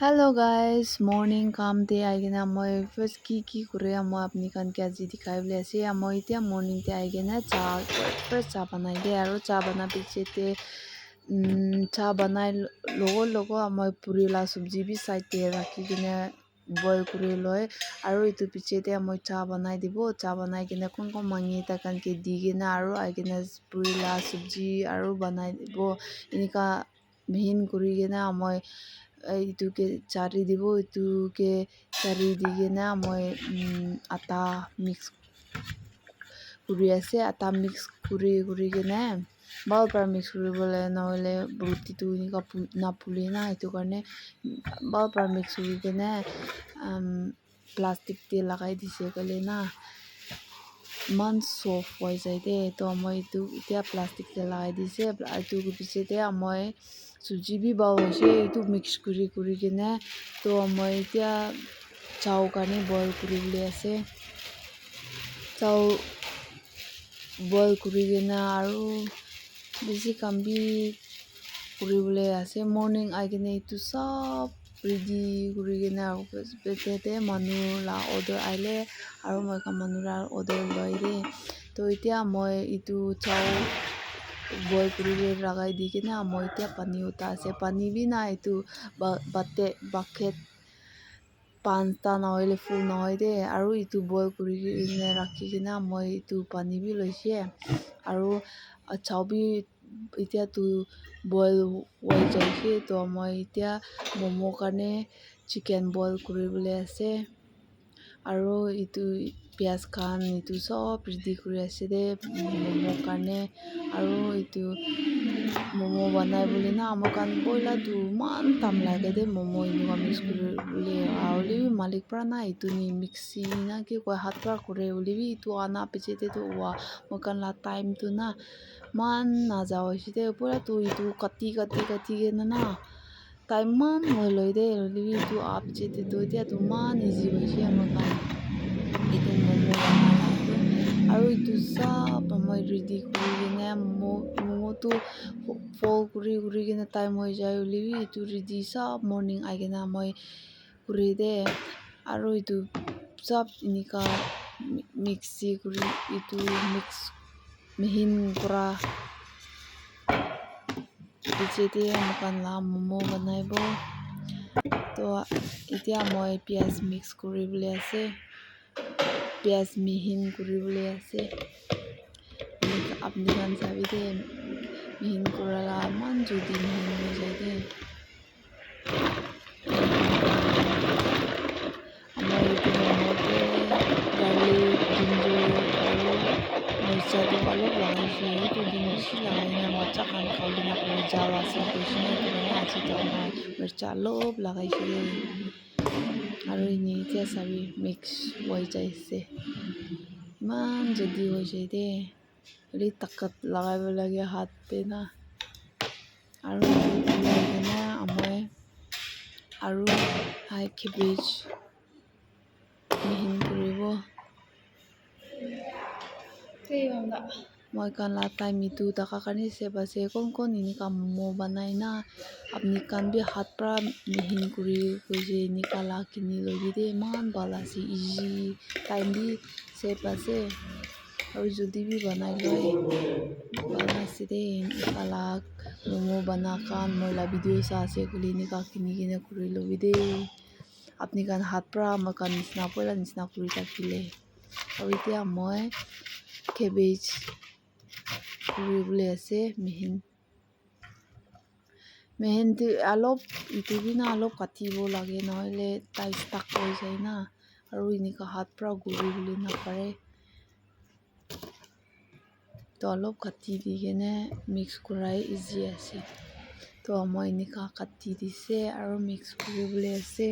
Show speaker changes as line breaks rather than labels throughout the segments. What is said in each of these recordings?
Hello guys morning কাম দে আইগিনা মই first কি কৰে মই আপনি কান কে আজি দিখাই বলে আছে মই এতিয়া মৰ্নিং তে আইগিনা ফাৰ্ষ্ট চাহ বনাই দে আৰু চাহ বনা পিছতে চাহ বনাই লগো মই পুৰি লা চব্জি বি সাইড তে ৰাখি কিনে বইল কৰি লয় আৰু ইটো পিছতে মই চাহ বনাই দিব চাহ বনাই কিনে কোন মাঙি তাকান কে দি কিনে আৰু আইগিনা পুৰি লা চব্জি আৰু বনাই দিব এনেকা মিহিন কৰি কিনে মই ইটোকে চাৰি দিব ইটোকে চাৰি দি কিনে মই আটা মিক্স কৰি আছে আটা মিক্স কৰি কিনে ভাল পৰা মিক্স কৰিবলৈ নহ'লে ৰুটিটো এনেকুৱা নাফুলে না সেইটো কাৰণে ভাল পৰা মিক্স কৰি কিনে প্লাষ্টিক দি লগাই দিছে ক'লে না ইমান চফ্ট হৈ যায় দে তো মই এইটো এতিয়া প্লাষ্টিক দি লগাই দিছে এইটো পিছতে মই চুজি বি ভাল হৈছে এইটো মিক্স কৰি কিনে তো মই এতিয়া চাউ কাৰণে বইল কৰিবলৈ আছে চাউ বইল কৰি কিনে আৰু বেছি কাম বি কৰিবলৈ আছে মৰ্নিং আহি কিনে এইটো চব ৰেডি কৰি কিনে বেটেতে মানুহ লা অৰ্ডাৰ আহিলে আৰু মই মানুহ লা অৰ্ডাৰ লৈ দে তো এতিয়া মই এইটো চাউ বইল কৰি লগাই দি কিনে মই এতিয়া পানী উঠা আছে পানী বি নাই এইটো বাকেট পাঁচটা নহ'লে ফুল নহয় দে আৰু এইটো বইল কৰি কিনে ৰাখি কিনে মই এইটো পানী বি লৈছে আৰু চাউ বি এতিয়াতো বইল হৈ যাইছে তো মই এতিয়া ম'ম' কাৰণে চিকেন বইল কৰিবলৈ আছে আৰু এইটো পিঁয়াজ খান এইটো চব ৰেডি কৰি আছে দে ম'ম' কাৰণে আৰু এইটো ম'ম' বনাই বুলি না আমাৰ কাৰণ পইলাটো ইমান টাইম লাগে দে ম'ম' এনেকুৱা মিক্স কৰিবলৈ হ'লে বি মালিক পৰা না এইটো নি মিক্সি না কি কয় হাত পৰা কৰে হ'লে বি এইটো অনা পিছতেতো মই কাৰণ লা টাইমটো না ইমান নাযাওঁ হৈছে দে পূৰাতো এইটো কাটি কিনে না টাইম ইমান হৈ লয় দে হ'লে বি এইটো পিছতেতো এতিয়াতো ইমান ইজি হৈছে আমাৰ কাৰণে এইটো ম'ম' বনাইটো আৰু এইটো চব মই ৰেডি কৰি কিনে ম'ম'টো ফল কৰি কিনে টাইম হৈ যায় হ'লে বি এইটো ৰেডি চব মৰ্নিং আহি কিনে মই কৰি দে আৰু এইটো চব এনেকা মিক্সি কৰি এইটো মিক্স মিহিন কৰা পিছতে আমাক লা ম'ম' বনাইব তো এতিয়া মই পিঁয়াজ মিক্স কৰিবলৈ আছে পিঁয়াজ মিহিন কৰিবলৈ আছে আপুনি গান চাবি দে মিহিন কৰালা ইমান জলদি মিহিন হৈ যায় দে আমাৰ এইটো ম'ম'তে গাৰ্লিক জিঞ্জাৰ আৰু মিৰ্চাটো অলপ লগাইছে এইটো দিন বেছি লগাই না বাচ্চা খান খাবলৈ নাপায় জাল আছে কৈছে না সেইটো কাৰণে আজিতো মই মিৰ্চা অলপ লগাইছে আৰু এনেই এতিয়া চাবি মিক্স হৈ যাইছে ইমান জলদি হৈ যায় দে হ'লে তাকাত লগাব লাগে হাতে না আৰু ওলাই কিনে মই আৰু কেবেজ মিহিন কৰিব মই কান লা টাইম ইটো টাকা কাৰণে চেভ আছে কোন এনেকা ম'ম' বনাই না আপুনি কান বি হাত পৰা মিহিন কৰি কৈছে এনেকা লা কিনি ল'বি দে ইমান ভাল আছে ইজি টাইম বি চেভ আছে আৰু যদি বি বনাই লয় ভাল আছে দে এনেকা লা ম'ম' বনা কান মই লা ভিডিঅ' চাই আছে বুলি এনেকা কিনি কিনে কৰি ল'বি দে আপুনি কান হাত পৰা মই কান নিচিনা পইলা নিচিনা কৰি থাকিলে আৰু এতিয়া মই কেবেজ কৰিবলৈ আছে মেহেনটো অলপ ইটো বি না অলপ কাটিব লাগে নহ'লে তাই ষ্টাক হৈ যায় না আৰু এনেকুৱা হাত পৰা গুৰিবলৈ নাপাৰে তো অলপ কাটি দি কিনে মিক্স কৰাই ইজি আছে তো মই এনেকুৱা কাটি দিছে আৰু মিক্স কৰিবলৈ আছে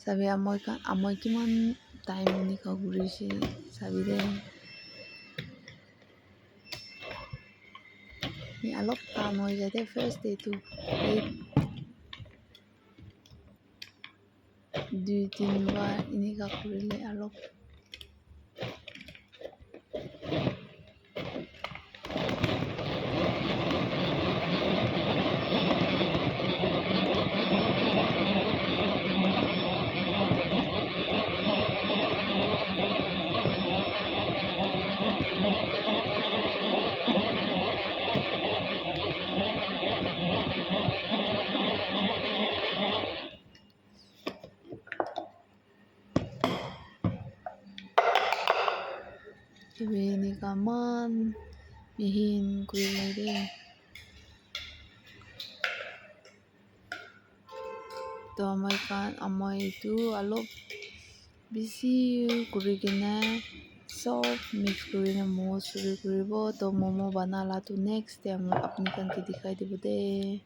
চাবি মই কিমান টাইম এনেকুৱা ঘূৰিছে চাবি দে অলপ টান হৈ যায় দে ফাৰ্ষ্ট এইটো দুই তিনিবাৰ এনেকুৱা কৰিলে অলপ Ibini kaman mihin kuilere. To amoi itu alop bisi kurigina sob mix kurina momo suri kuribo to momo banala to next time apni kan ke dikhai dibo de.